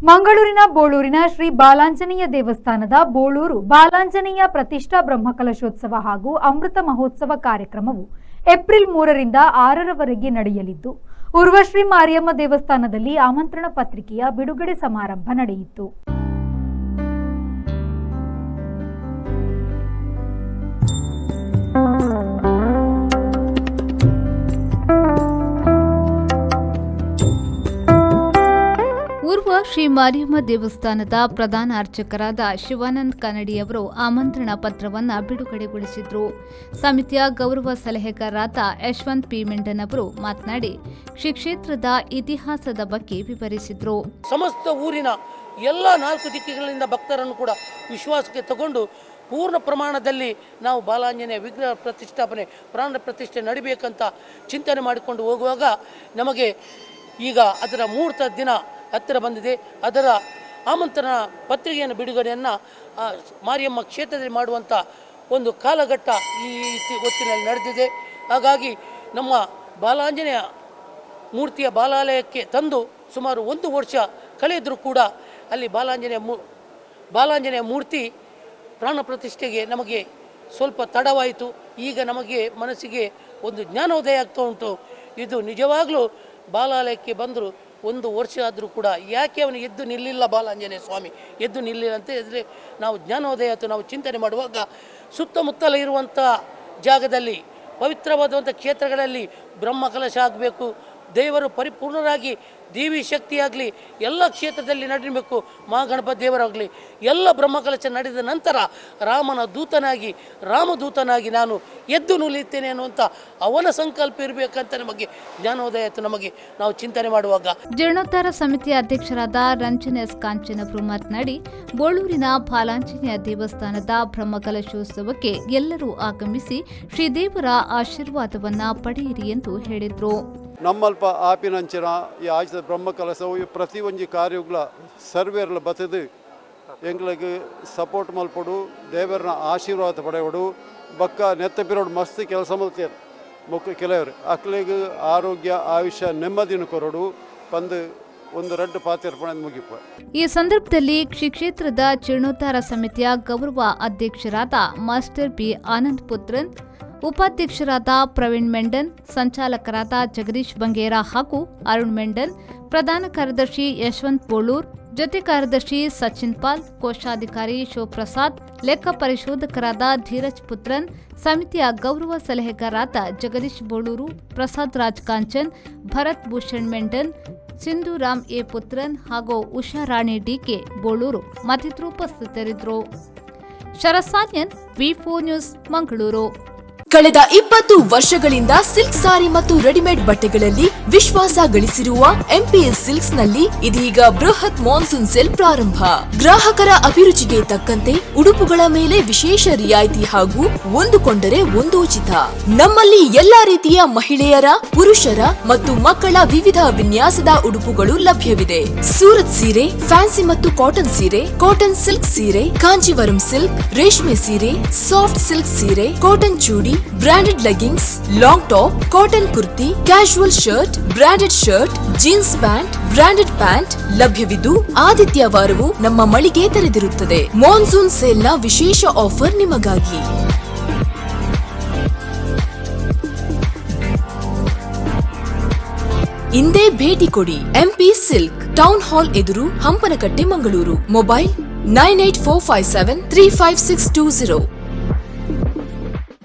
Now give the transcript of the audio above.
ಮಂಗಳೂರಿನ ಬೋಳೂರಿನ ಶ್ರೀ ಬಾಲಾಂಜನೇಯ ದೇವಸ್ಥಾನದ ಬೋಳೂರು ಬಾಲಾಂಜನೇಯ ಪ್ರತಿಷ್ಠಾ ಬ್ರಹ್ಮಕಲಶೋತ್ಸವ ಹಾಗೂ ಅಮೃತ ಮಹೋತ್ಸವ ಕಾರ್ಯಕ್ರಮವು ಏಪ್ರಿಲ್ 3ರಿಂದ 6ರವರೆಗೆ ನಡೆಯಲಿದ್ದು ಉರ್ವಶ್ರೀ ಮಾರಿಯಮ್ಮ ದೇವಸ್ಥಾನದಲ್ಲಿ ಆಮಂತ್ರಣ ಪತ್ರಿಕೆಯ ಬಿಡುಗಡೆ ಸಮಾರಂಭ ನಡೆಯಿತು. ಶ್ರೀ ಮಾರಿಯಮ್ಮ ದೇವಸ್ಥಾನದ ಪ್ರಧಾನ ಅರ್ಚಕರಾದ ಶಿವಾನಂದ್ ಕನ್ನಡಿಯವರು ಆಮಂತ್ರಣ ಪತ್ರವನ್ನು ಬಿಡುಗಡೆಗೊಳಿಸಿದರು. ಸಮಿತಿಯ ಗೌರವ ಸಲಹೆಗಾರರಾದ ಯಶವಂತ್ ಪಿ ಮೆಂಡನ್ ಅವರು ಮಾತನಾಡಿ ಶ್ರೀ ಕ್ಷೇತ್ರದ ಇತಿಹಾಸದ ಬಗ್ಗೆ ವಿವರಿಸಿದರು. ಸಮಸ್ತ ಊರಿನ ಎಲ್ಲ 4 ದಿಕ್ಕುಗಳಿಂದ ಭಕ್ತರನ್ನು ಕೂಡ ವಿಶ್ವಾಸಕ್ಕೆ ತಗೊಂಡು ಪೂರ್ಣ ಪ್ರಮಾಣದಲ್ಲಿ ನಾವು ಬಾಲಾಂಜನೇಯ ವಿಗ್ರಹ ಪ್ರತಿಷ್ಠಾಪನೆ ಪ್ರಾಣ ಪ್ರತಿಷ್ಠೆ ನಡಿಬೇಕಂತ ಚಿಂತನೆ ಮಾಡಿಕೊಂಡು ಹೋಗುವಾಗ ನಮಗೆ ಈಗ ಅದರ ಮುಹೂರ್ತ ದಿನ ಹತ್ತಿರ ಬಂದಿದೆ. ಅದರ ಆಮಂತ್ರಣ ಪತ್ರಿಕೆಯನ್ನು ಬಿಡುಗಡೆಯನ್ನು ಮಾರಿಯಮ್ಮ ಕ್ಷೇತ್ರದಲ್ಲಿ ಮಾಡುವಂಥ ಒಂದು ಕಾಲಘಟ್ಟ ಈ ಹೊತ್ತಿನಲ್ಲಿ ನಡೆದಿದೆ. ಹಾಗಾಗಿ ನಮ್ಮ ಬಾಲಾಂಜನೇಯ ಮೂರ್ತಿಯ ಬಾಲಾಲಯಕ್ಕೆ ತಂದು ಸುಮಾರು 1 ವರ್ಷ ಕಳೆದರೂ ಕೂಡ ಅಲ್ಲಿ ಬಾಲಾಂಜನೇಯ ಮೂರ್ತಿ ಪ್ರಾಣ ಪ್ರತಿಷ್ಠೆಗೆ ನಮಗೆ ಸ್ವಲ್ಪ ತಡವಾಯಿತು. ಈಗ ನಮಗೆ ಮನಸ್ಸಿಗೆ ಒಂದು ಜ್ಞಾನೋದಯ ಆಗ್ತಾ ಉಂಟು. ಇದು ನಿಜವಾಗಲೂ ಬಾಲಾಲಯಕ್ಕೆ ಬಂದರೂ 1 ವರ್ಷ ಆದರೂ ಕೂಡ ಯಾಕೆ ಅವನು ಎದ್ದು ನಿಲ್ಲಿಲ್ಲ, ಬಾಲಾಂಜನೇಯ ಸ್ವಾಮಿ ಎದ್ದು ನಿಲ್ಲಿಲ್ಲ ಅಂತ ಹೇಳಿದ್ರೆ ನಾವು ಜ್ಞಾನೋದಯ ಆಯಿತು. ನಾವು ಚಿಂತನೆ ಮಾಡುವಾಗ ಸುತ್ತಮುತ್ತಲ ಇರುವಂಥ ಜಾಗದಲ್ಲಿ ಪವಿತ್ರವಾದಂಥ ಕ್ಷೇತ್ರಗಳಲ್ಲಿ ಬ್ರಹ್ಮಕಲಶ ಆಗಬೇಕು, ದೇವರು ಪರಿಪೂರ್ಣರಾಗಿ ದೇವಿ ಶಕ್ತಿಯಾಗಲಿ ಎಲ್ಲ ಕ್ಷೇತ್ರದಲ್ಲಿ ನಡೆಯಬೇಕು, ಮಹಾಗಣಪತಿ ದೇವರಾಗಲಿ ಎಲ್ಲ ಬ್ರಹ್ಮಕಲಶ ನಡೆದ ನಂತರ ರಾಮನ ದೂತನಾಗಿ ರಾಮದೂತನಾಗಿ ನಾನು ಎದ್ದು ನಿಲ್ಲುತ್ತೇನೆ ಅನ್ನುವಂಥ ಅವನ ಸಂಕಲ್ಪ ಇರಬೇಕಂತ ನಮಗೆ ಜ್ಞಾನೋದಯ ಆಯಿತು. ನಮಗೆ ನಾವು ಚಿಂತನೆ ಮಾಡುವಾಗ ಜೀರ್ಣೋದ್ಧಾರ ಸಮಿತಿಯ ಅಧ್ಯಕ್ಷರಾದ ರಂಜನ್ ಎಸ್ ಕಾಂಚನ್ ಅವರು ಮಾತನಾಡಿ ಬೋಳೂರಿನ ಬಾಲಾಂಜನೇಯ ದೇವಸ್ಥಾನದ ಬ್ರಹ್ಮಕಲಶೋತ್ಸವಕ್ಕೆ ಎಲ್ಲರೂ ಆಗಮಿಸಿ ಶ್ರೀದೇವರ ಆಶೀರ್ವಾದವನ್ನ ಪಡೆಯಿರಿ ಎಂದು ಹೇಳಿದರು. ನಮ್ಮಲ್ಪ ಆಪಿನಂಚಿನ ಈ ಆಯ್ದ ಬ್ರಹ್ಮಕಲಶವು ಪ್ರತಿ ಒಂಜಿ ಕಾರ್ಯಗಳ ಸರ್ವೇರ್ಲ ಬತ್ತದು ಎಂಗ್ಳಿಗೆ ಸಪೋರ್ಟ್ ಮಲ್ಪಡು ದೇವರನ್ನ ಆಶೀರ್ವಾದ ಪಡೆಯಡು ಬಕ್ಕ ನೆತ್ತ ಪಿರೋಡು ಮಸ್ತ್ ಕೆಲಸ ಮಾಡ್ತಾರೆ ಮುಖ್ಯ ಕೆಲವರು ಅಕ್ಲಿಗೆ ಆರೋಗ್ಯ ಆಯುಷ್ಯ ನೆಮ್ಮದಿನ ಕೊರಡು ಬಂದು ಒಂದು ರಡ್ಡು ಪಾತ್ರೆ ಮುಗಿಪ. ಈ ಸಂದರ್ಭದಲ್ಲಿ ಶ್ರೀ ಕ್ಷೇತ್ರದ ಜೀರ್ಣೋದ್ಧಾರ ಸಮಿತಿಯ ಗೌರವ ಅಧ್ಯಕ್ಷರಾದ ಮಾಸ್ಟರ್ ಬಿ ಆನಂದ್ ಪುತ್ರನ್, ಉಪಾಧ್ಯಕ್ಷರಾದ ಪ್ರವೀಣ್ ಮೆಂಡನ್, ಸಂಚಾಲಕರಾದ ಜಗದೀಶ್ ಬಂಗೇರ ಹಾಗೂ ಅರುಣ್ ಮೆಂಡನ್, ಪ್ರಧಾನ ಕಾರ್ಯದರ್ಶಿ ಯಶವಂತ್ ಬೋಳೂರ್, ಜೊತೆ ಕಾರ್ಯದರ್ಶಿ ಸಚಿನ್ ಪಾಲ್, ಕೋಶಾಧಿಕಾರಿ ಶಿವಪ್ರಸಾದ್, ಲೆಕ್ಕ ಪರಿಶೋಧಕರಾದ ಧೀರಜ್ ಪುತ್ರನ್, ಸಮಿತಿಯ ಗೌರವ ಸಲಹೆಗಾರರಾದ ಜಗದೀಶ್ ಬೋಳೂರು, ಪ್ರಸಾದ್ ರಾಜ್ ಕಾಂಚನ್, ಭರತ್ ಭೂಷಣ್ ಮೆಂಡನ್, ಸಿಂಧು ರಾಮ್ ಎ ಪುತ್ರನ್ ಹಾಗೂ ಉಷಾರಾಣಿ ಡಿಕೆ ಬೋಳೂರು ಮತ್ತಿತರರು ಉಪಸ್ಥಿತರಿದ್ದರು. ಶರತ್ ಸಾನ್ಯನ್, ವಿ4 ನ್ಯೂಸ್, ಮಂಗಳೂರು. ಕಳೆದ 20 ವರ್ಷಗಳಿಂದ ಸಿಲ್ಕ್ ಸಾರಿ ಮತ್ತು ರೆಡಿಮೇಡ್ ಬಟ್ಟೆಗಳಲ್ಲಿ ವಿಶ್ವಾಸ ಗಳಿಸಿರುವ ಎಂಪಿಎಸ್ ಸಿಲ್ಕ್ಸ್ ನಲ್ಲಿ ಇದೀಗ ಬೃಹತ್ ಮಾನ್ಸೂನ್ ಸೇಲ್ ಪ್ರಾರಂಭ. ಗ್ರಾಹಕರ ಅಭಿರುಚಿಗೆ ತಕ್ಕಂತೆ ಉಡುಪುಗಳ ಮೇಲೆ ವಿಶೇಷ ರಿಯಾಯಿತಿ ಹಾಗೂ ಒಂದು ಕೊಂಡರೆ ಒಂದು ಉಚಿತ. ನಮ್ಮಲ್ಲಿ ಎಲ್ಲಾ ರೀತಿಯ ಮಹಿಳೆಯರ, ಪುರುಷರ ಮತ್ತು ಮಕ್ಕಳ ವಿವಿಧ ವಿನ್ಯಾಸದ ಉಡುಪುಗಳು ಲಭ್ಯವಿದೆ. ಸೂರತ್ ಸೀರೆ, ಫ್ಯಾನ್ಸಿ ಮತ್ತು ಕಾಟನ್ ಸೀರೆ, ಕಾಟನ್ ಸಿಲ್ಕ್ ಸೀರೆ, ಕಾಂಜೀವರಂ ಸಿಲ್ಕ್, ರೇಷ್ಮೆ ಸೀರೆ, ಸಾಫ್ಟ್ ಸಿಲ್ಕ್ ಸೀರೆ, cotton chudi, branded leggings, long top, cotton kurti, casual shirt, branded shirt, jeans pant, branded pant ಲಭ್ಯವಿದ್ದು ಆದಿತ್ಯವಾರವೂ ನಮ್ಮ ಮಳಿಗೆ ತೆರೆದಿರುತ್ತದೆ. ಮಾನ್ಸೂನ್ ಸೇಲ್ನ ವಿಶೇಷ ಆಫರ್ ನಿಮಗಾಗಿ. ಇಂದೇ ಭೇಟಿ ಕೊಡಿ. ಎಂಪಿ ಸಿಲ್ಕ್, ಟೌನ್ ಹಾಲ್ ಎದುರು, ಹಂಪನಕಟ್ಟೆ, ಮಂಗಳೂರು. ಮೊಬೈಲ್ 9845735620.